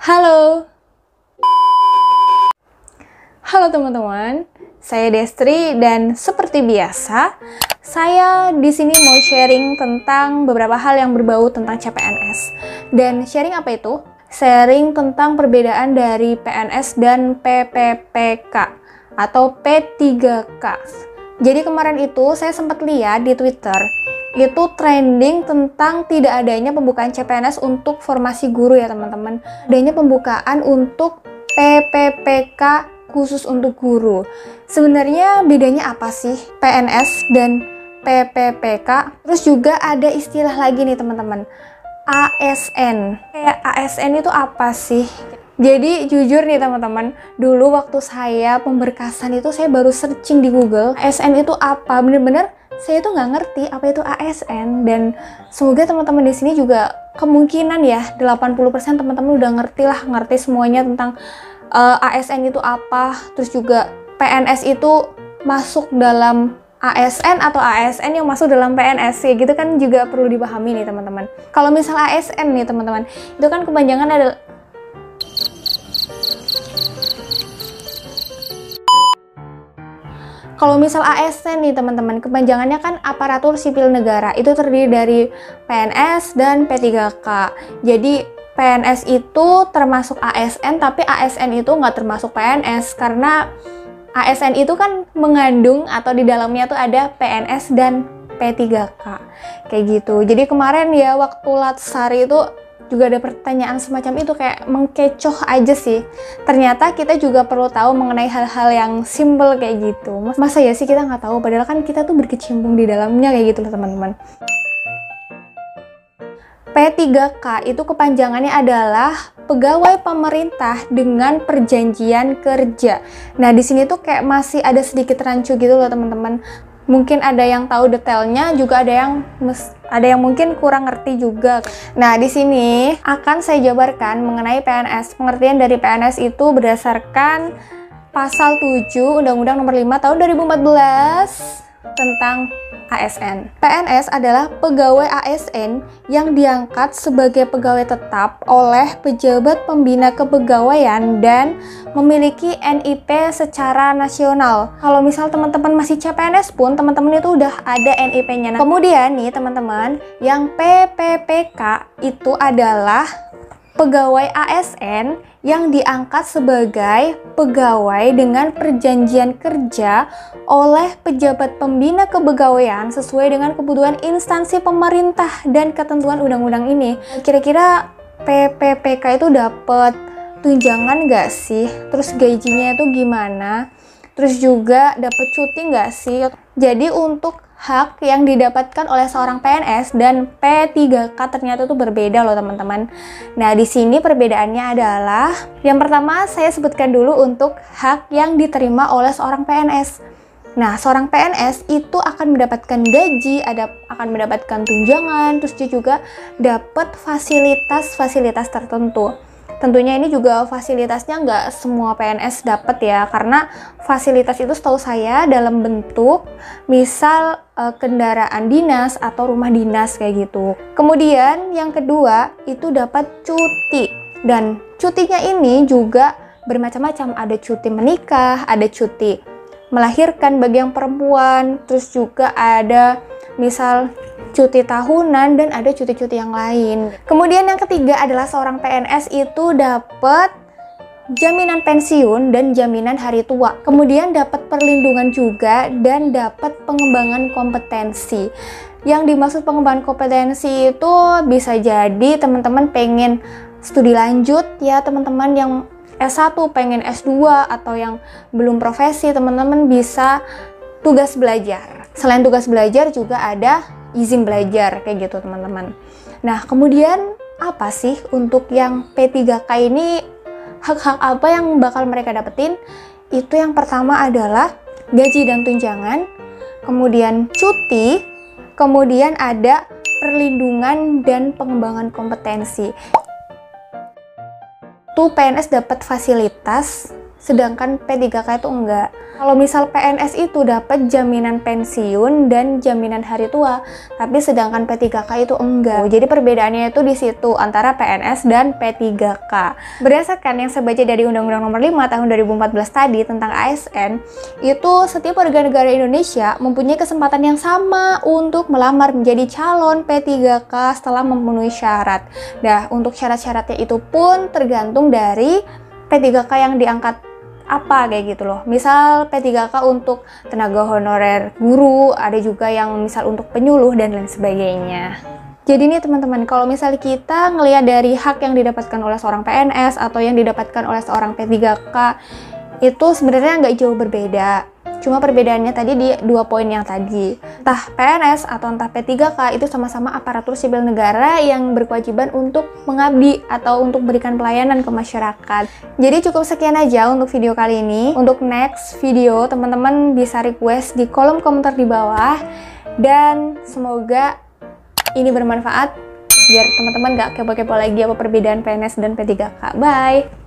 Halo. Halo teman-teman, saya Destri dan seperti biasa, saya di sini mau sharing tentang beberapa hal yang berbau tentang CPNS. Dan sharing apa itu? Sharing tentang perbedaan dari PNS dan PPPK atau P3K. Jadi kemarin itu saya sempat lihat di Twitter, itu trending tentang tidak adanya pembukaan CPNS untuk formasi guru ya teman-teman. Adanya pembukaan untuk PPPK khusus untuk guru. Sebenarnya bedanya apa sih PNS dan PPPK? Terus juga ada istilah lagi nih teman-teman, ASN. Kayak ASN itu apa sih? Jadi jujur nih teman-teman, dulu waktu saya pemberkasan itu saya baru searching di Google, ASN itu apa? Bener-bener saya tuh nggak ngerti apa itu ASN, dan semoga teman-teman di sini juga kemungkinan ya 80% teman-teman udah ngerti semuanya tentang ASN itu apa, terus juga PNS itu masuk dalam ASN atau ASN yang masuk dalam PNS ya gitu kan, juga perlu dipahami nih teman-teman. Kalau misal ASN nih teman-teman, itu kan kepanjangan adalah kalau misal ASN nih teman-teman, kepanjangannya kan aparatur sipil negara. Itu terdiri dari PNS dan P3K. Jadi PNS itu termasuk ASN, tapi ASN itu nggak termasuk PNS. Karena ASN itu kan mengandung atau di dalamnya tuh ada PNS dan P3K. Kayak gitu. Jadi kemarin ya waktu Latsari itu juga ada pertanyaan semacam itu, kayak mengkecoh aja sih. Ternyata kita juga perlu tahu mengenai hal-hal yang simple kayak gitu. Masa ya sih kita nggak tahu, padahal kan kita tuh berkecimpung di dalamnya kayak gitu loh teman-teman. P3K itu kepanjangannya adalah pegawai pemerintah dengan perjanjian kerja. Nah di sini tuh kayak masih ada sedikit rancu gitu loh teman-teman. Mungkin ada yang tahu detailnya, juga ada yang mungkin kurang ngerti juga. Nah, di sini akan saya jabarkan mengenai PNS. Pengertian dari PNS itu berdasarkan pasal 7 Undang-Undang Nomor 5 Tahun 2014 tentang ASN. PNS adalah pegawai ASN yang diangkat sebagai pegawai tetap oleh pejabat pembina kepegawaian dan memiliki NIP secara nasional. Kalau misal teman-teman masih CPNS pun, teman-teman itu udah ada NIP-nya. Nah, kemudian nih teman-teman, yang PPPK itu adalah pegawai ASN yang diangkat sebagai pegawai dengan perjanjian kerja oleh pejabat pembina kepegawaian sesuai dengan kebutuhan instansi pemerintah dan ketentuan undang-undang ini. Kira-kira PPPK itu dapat tunjangan nggak sih? Terus gajinya itu gimana? Terus juga dapat cuti nggak sih? Jadi untuk hak yang didapatkan oleh seorang PNS dan P3K ternyata itu berbeda loh teman-teman. Nah di sini perbedaannya adalah, yang pertama saya sebutkan dulu untuk hak yang diterima oleh seorang PNS. Nah seorang PNS itu akan mendapatkan gaji, akan mendapatkan tunjangan, terus dia juga dapat fasilitas-fasilitas tertentu. Tentunya ini juga fasilitasnya nggak semua PNS dapat ya, karena fasilitas itu setahu saya dalam bentuk misal kendaraan dinas atau rumah dinas kayak gitu. Kemudian yang kedua itu dapat cuti, dan cutinya ini juga bermacam-macam. Ada cuti menikah, ada cuti melahirkan bagi yang perempuan, terus juga ada misal cuti tahunan, dan ada cuti-cuti yang lain. Kemudian yang ketiga adalah seorang PNS itu dapat jaminan pensiun dan jaminan hari tua. Kemudian dapat perlindungan juga dan dapat pengembangan kompetensi. Yang dimaksud pengembangan kompetensi itu bisa jadi teman-teman pengen studi lanjut ya, teman-teman yang S1 pengen S2 atau yang belum profesi, teman-teman bisa tugas belajar. Selain tugas belajar juga ada izin belajar kayak gitu teman-teman. Nah kemudian apa sih untuk yang P3K ini, hak-hak apa yang bakal mereka dapetin? Itu yang pertama adalah gaji dan tunjangan, kemudian cuti, kemudian ada perlindungan dan pengembangan kompetensi. Tuh PNS dapat fasilitas sedangkan P3K itu enggak. Kalau misal PNS itu dapat jaminan pensiun dan jaminan hari tua, tapi sedangkan P3K itu enggak. Jadi perbedaannya itu di situ antara PNS dan P3K. Berdasarkan yang saya baca dari Undang-Undang Nomor 5 Tahun 2014 tadi tentang ASN, itu setiap warga negara Indonesia mempunyai kesempatan yang sama untuk melamar menjadi calon P3K setelah memenuhi syarat. Nah, untuk syarat-syaratnya itu pun tergantung dari P3K yang diangkat apa kayak gitu loh. Misal P3K untuk tenaga honorer guru, ada juga yang misal untuk penyuluh dan lain sebagainya. Jadi nih teman-teman, kalau misal kita ngelihat dari hak yang didapatkan oleh seorang PNS atau yang didapatkan oleh seorang P3K, itu sebenarnya nggak jauh berbeda. Cuma perbedaannya tadi di 2 poin yang tadi. Entah PNS atau entah P3K itu sama-sama aparatur sipil negara yang berkewajiban untuk mengabdi atau untuk berikan pelayanan ke masyarakat. Jadi cukup sekian aja untuk video kali ini. Untuk next video, teman-teman bisa request di kolom komentar di bawah. Dan semoga ini bermanfaat biar teman-teman gak kepo-kepo lagi apa perbedaan PNS dan P3K. Bye!